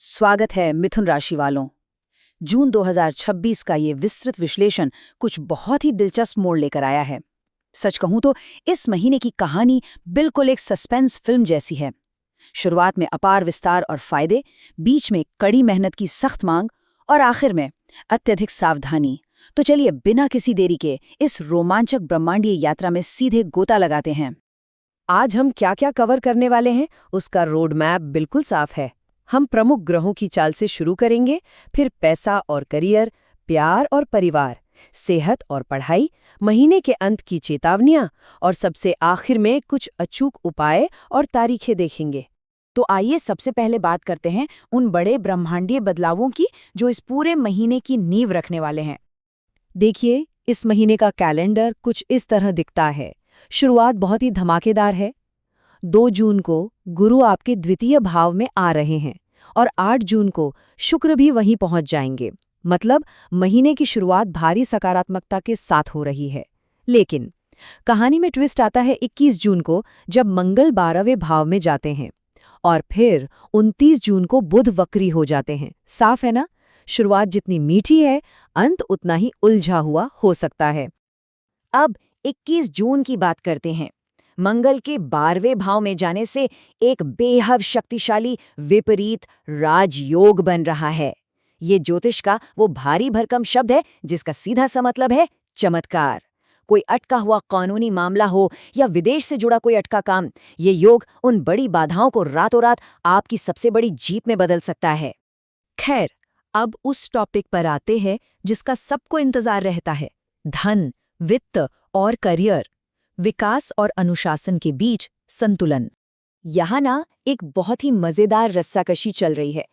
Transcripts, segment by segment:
स्वागत है मिथुन राशि वालों। जून 2026 का ये विस्तृत विश्लेषण कुछ बहुत ही दिलचस्प मोड़ लेकर आया है। सच कहूं तो इस महीने की कहानी बिल्कुल एक सस्पेंस फिल्म जैसी है। शुरुआत में अपार विस्तार और फायदे, बीच में कड़ी मेहनत की सख्त मांग और आखिर में अत्यधिक सावधानी। तो चलिए बिना किसी देरी के इस रोमांचक ब्रह्मांडीय यात्रा में सीधे गोता लगाते हैं। आज हम क्या क्या कवर करने वाले हैं उसका रोड मैप बिल्कुल साफ है। हम प्रमुख ग्रहों की चाल से शुरू करेंगे, फिर पैसा और करियर, प्यार और परिवार, सेहत और पढ़ाई, महीने के अंत की चेतावनियां और सबसे आखिर में कुछ अचूक उपाय और तारीखें देखेंगे। तो आइए सबसे पहले बात करते हैं उन बड़े ब्रह्मांडीय बदलावों की जो इस पूरे महीने की नींव रखने वाले हैं। देखिए, इस महीने का कैलेंडर कुछ इस तरह दिखता है। शुरुआत बहुत ही धमाकेदार है। 2 जून को गुरु आपके द्वितीय भाव में आ रहे हैं और 8 जून को शुक्र भी वहीं पहुंच जाएंगे। मतलब महीने की शुरुआत भारी सकारात्मकता के साथ हो रही है। लेकिन कहानी में ट्विस्ट आता है 21 जून को, जब मंगल 12वें भाव में जाते हैं और फिर 29 जून को बुध वक्री हो जाते हैं। साफ है ना, शुरुआत जितनी मीठी है, अंत उतना ही उलझा हुआ हो सकता है। अब 21 जून की बात करते हैं। मंगल के 12वें भाव में जाने से एक बेहद शक्तिशाली विपरीत राजयोग बन रहा है। ये ज्योतिष का वो भारी भरकम शब्द है जिसका सीधा सा मतलब है चमत्कार। कोई अटका हुआ कानूनी मामला हो या विदेश से जुड़ा कोई अटका काम, ये योग उन बड़ी बाधाओं को रातों रात आपकी सबसे बड़ी जीत में बदल सकता है। खैर, अब उस टॉपिक पर आते हैं जिसका सबको इंतजार रहता है, धन, वित्त और करियर, विकास और अनुशासन के बीच संतुलन। यहाँ ना एक बहुत ही मजेदार रस्साकशी चल रही है।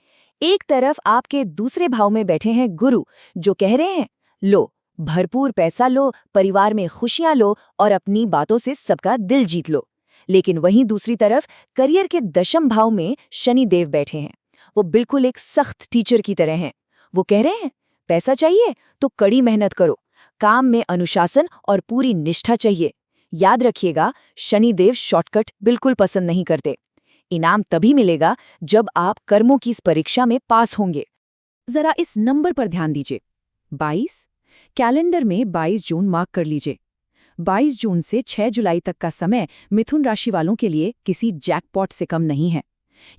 एक तरफ आपके दूसरे भाव में बैठे हैं गुरु, जो कह रहे हैं लो, भरपूर पैसा लो, परिवार में खुशियां लो और अपनी बातों से सबका दिल जीत लो। लेकिन वहीं दूसरी तरफ करियर के दशम भाव में शनि देव बैठे हैं। वो बिल्कुल एक सख्त टीचर की तरह हैं। वो कह रहे हैं पैसा चाहिए तो कड़ी मेहनत करो, काम में अनुशासन और पूरी निष्ठा चाहिए। याद रखिएगा, शनिदेव शॉर्टकट बिल्कुल पसंद नहीं करते। इनाम तभी मिलेगा जब आप कर्मों की इस परीक्षा में पास होंगे। जरा इस नंबर पर ध्यान दीजिए, 22। कैलेंडर में 22 जून मार्क कर लीजिए। 22 जून से 6 जुलाई तक का समय मिथुन राशि वालों के लिए किसी जैकपॉट से कम नहीं है।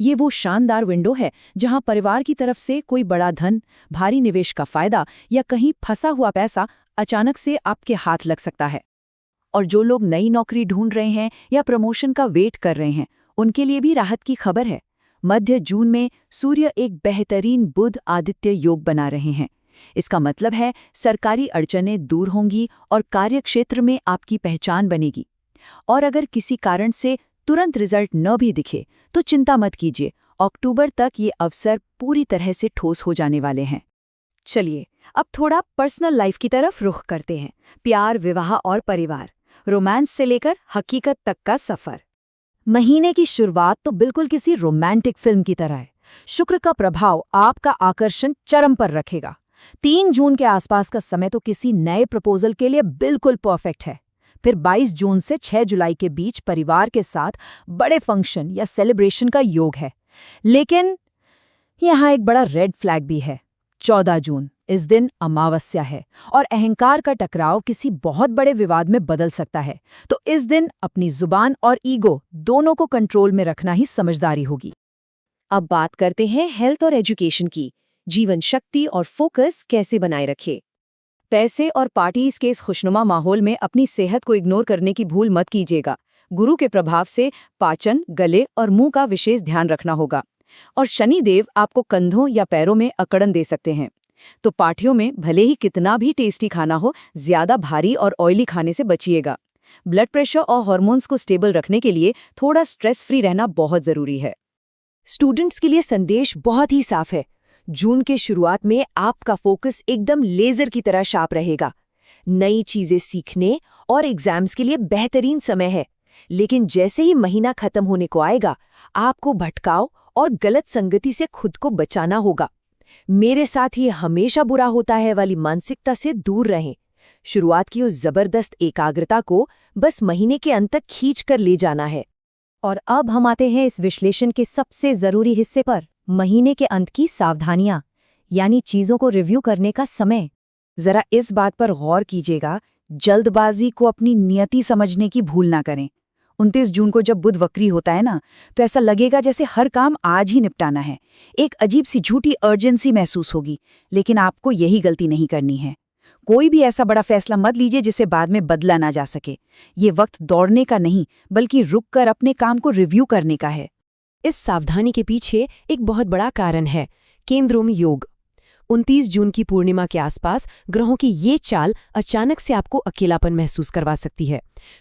ये वो शानदार विंडो है जहां परिवार की तरफ से कोई बड़ा धन, भारी निवेश का फायदा या कहीं फंसा हुआ पैसा अचानक से आपके हाथ लग सकता है। और जो लोग नई नौकरी ढूंढ रहे हैं या प्रमोशन का वेट कर रहे हैं, उनके लिए भी राहत की खबर है। मध्य जून में सूर्य एक बेहतरीन बुध आदित्य योग बना रहे हैं। इसका मतलब है सरकारी अड़चनें दूर होंगी और कार्यक्षेत्र में आपकी पहचान बनेगी। और अगर किसी कारण से तुरंत रिजल्ट न भी दिखे तो चिंता मत कीजिए, अक्टूबर तक ये अवसर पूरी तरह से ठोस हो जाने वाले हैं। चलिए अब थोड़ा पर्सनल लाइफ की तरफ रुख करते हैं। प्यार, विवाह और परिवार, रोमांस से लेकर हकीकत तक का सफर। महीने की शुरुआत तो बिल्कुल किसी रोमांटिक फिल्म की तरह है। शुक्र का प्रभाव आपका आकर्षण चरम पर रखेगा। 3 जून के आसपास का समय तो किसी नए प्रपोजल के लिए बिल्कुल परफेक्ट है। फिर 22 जून से 6 जुलाई के बीच परिवार के साथ बड़े फंक्शन या सेलिब्रेशन का योग है। लेकिन यहाँ एक बड़ा रेड फ्लैग भी है। 14 जून, इस दिन अमावस्या है और अहंकार का टकराव किसी बहुत बड़े विवाद में बदल सकता है। तो इस दिन अपनी जुबान और ईगो दोनों को कंट्रोल में रखना ही समझदारी होगी। अब बात करते हैं हेल्थ और एजुकेशन की। जीवन शक्ति और फोकस कैसे बनाए रखें। पैसे और पार्टीज के इस खुशनुमा माहौल में अपनी सेहत को इग्नोर करने की भूल मत कीजिएगा। गुरु के प्रभाव से पाचन, गले और मुंह का विशेष ध्यान रखना होगा। और शनिदेव आपको कंधों या पैरों में अकड़न दे सकते हैं। तो पार्टियों में भले ही कितना भी टेस्टी खाना हो, ज्यादा भारी और ऑयली खाने से बचिएगा। ब्लड प्रेशर और हार्मोन्स को स्टेबल रखने के लिए थोड़ा स्ट्रेस फ्री रहना बहुत जरूरी है। स्टूडेंट्स के लिए संदेश बहुत ही साफ है। जून के शुरुआत में आपका फोकस एकदम लेजर की तरह शार्प रहेगा। नई चीजें सीखने और एग्जाम्स के लिए बेहतरीन समय है। लेकिन जैसे ही महीना खत्म होने को आएगा, आपको भटकाव और गलत संगति से खुद को बचाना होगा। मेरे साथ ही हमेशा बुरा होता है वाली मानसिकता से दूर रहें। शुरुआत की उस जबरदस्त एकाग्रता को बस महीने के अंत तक खींच कर ले जाना है। और अब हम आते हैं इस विश्लेषण के सबसे जरूरी हिस्से पर, महीने के अंत की सावधानियां, यानी चीजों को रिव्यू करने का समय। जरा इस बात पर गौर कीजिएगा, जल्दबाजी को अपनी नियति समझने की भूल ना करें। 29 जून को जब बुध वक्री होता है ना, तो ऐसा लगेगा जैसे हर काम आज ही निपटाना है। एक अजीब सी झूठी अर्जेंसी महसूस होगी, लेकिन आपको यही गलती नहीं करनी है। कोई भी ऐसा बड़ा फैसला मत लीजिए जिसे बाद में बदला ना जा सके। ये वक्त दौड़ने का नहीं, बल्कि रुककर अपने काम को रिव्यू करने का है। इस सावधानी के पीछे एक बहुत बड़ा कारण है, केंद्रों में योग। 29 जून की पूर्णिमा के आसपास ग्रहों की ये चाल अचानक से आपको अकेलापन महसूस करवा सकती है।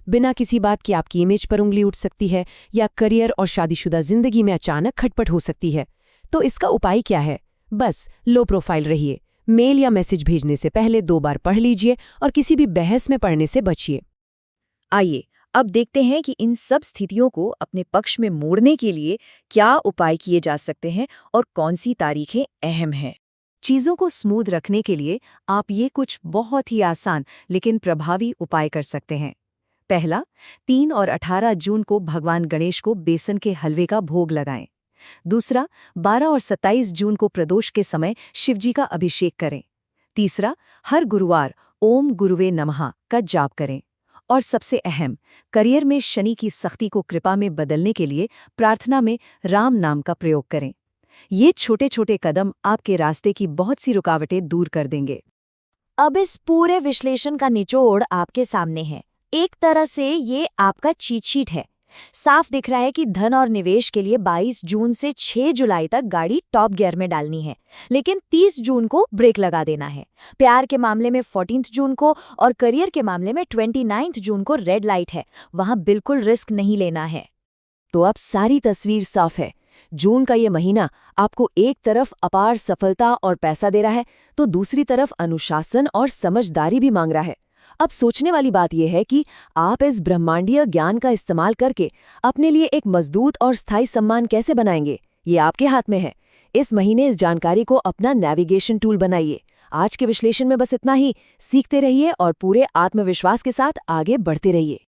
बिना किसी बात की आपकी इमेज पर उंगली उठ सकती है, या करियर और शादीशुदा जिंदगी में अचानक खटपट हो सकती है। तो इसका उपाय क्या है? बस लो प्रोफाइल रहिए। मेल या मैसेज भेजने से पहले 2 बार पढ़ लीजिए और किसी भी बहस में पढ़ने से बचिए। आइए अब देखते हैं कि इन सब स्थितियों को अपने पक्ष में मोड़ने के लिए क्या उपाय किए जा सकते हैं और कौन सी तारीखें अहम हैं। चीजों को स्मूथ रखने के लिए आप ये कुछ बहुत ही आसान लेकिन प्रभावी उपाय कर सकते हैं। पहला, 3 और 18 जून को भगवान गणेश को बेसन के हलवे का भोग लगाएं। दूसरा, 12 और 27 जून को प्रदोष के समय शिवजी का अभिषेक करें। तीसरा, हर गुरुवार ओम गुरुवे नमः का जाप करें। और सबसे अहम, करियर में शनि की सख्ती को कृपा में बदलने के लिए प्रार्थना में राम नाम का प्रयोग करें। ये छोटे छोटे कदम आपके रास्ते की बहुत सी रुकावटें दूर कर देंगे। अब इस पूरे विश्लेषण का निचोड़ आपके सामने है। एक तरह से ये आपका चीट शीट है। साफ दिख रहा है कि धन और निवेश के लिए 22 जून से 6 जुलाई तक गाड़ी टॉप गियर में डालनी है, लेकिन 30 जून को ब्रेक लगा देना है। प्यार के मामले में 14 जून को और करियर के मामले में 29 जून को रेड लाइट है, वहां बिल्कुल रिस्क नहीं लेना है। तो अब सारी तस्वीर साफ है। जून का ये महीना आपको एक तरफ अपार सफलता और पैसा दे रहा है, तो दूसरी तरफ अनुशासन और समझदारी भी मांग रहा है। अब सोचने वाली बात यह है कि आप इस ब्रह्मांडीय ज्ञान का इस्तेमाल करके अपने लिए एक मजबूत और स्थायी सम्मान कैसे बनाएंगे, ये आपके हाथ में है। इस महीने इस जानकारी को अपना नेविगेशन टूल बनाइए। आज के विश्लेषण में बस इतना ही। सीखते रहिए और पूरे आत्मविश्वास के साथ आगे बढ़ते रहिए।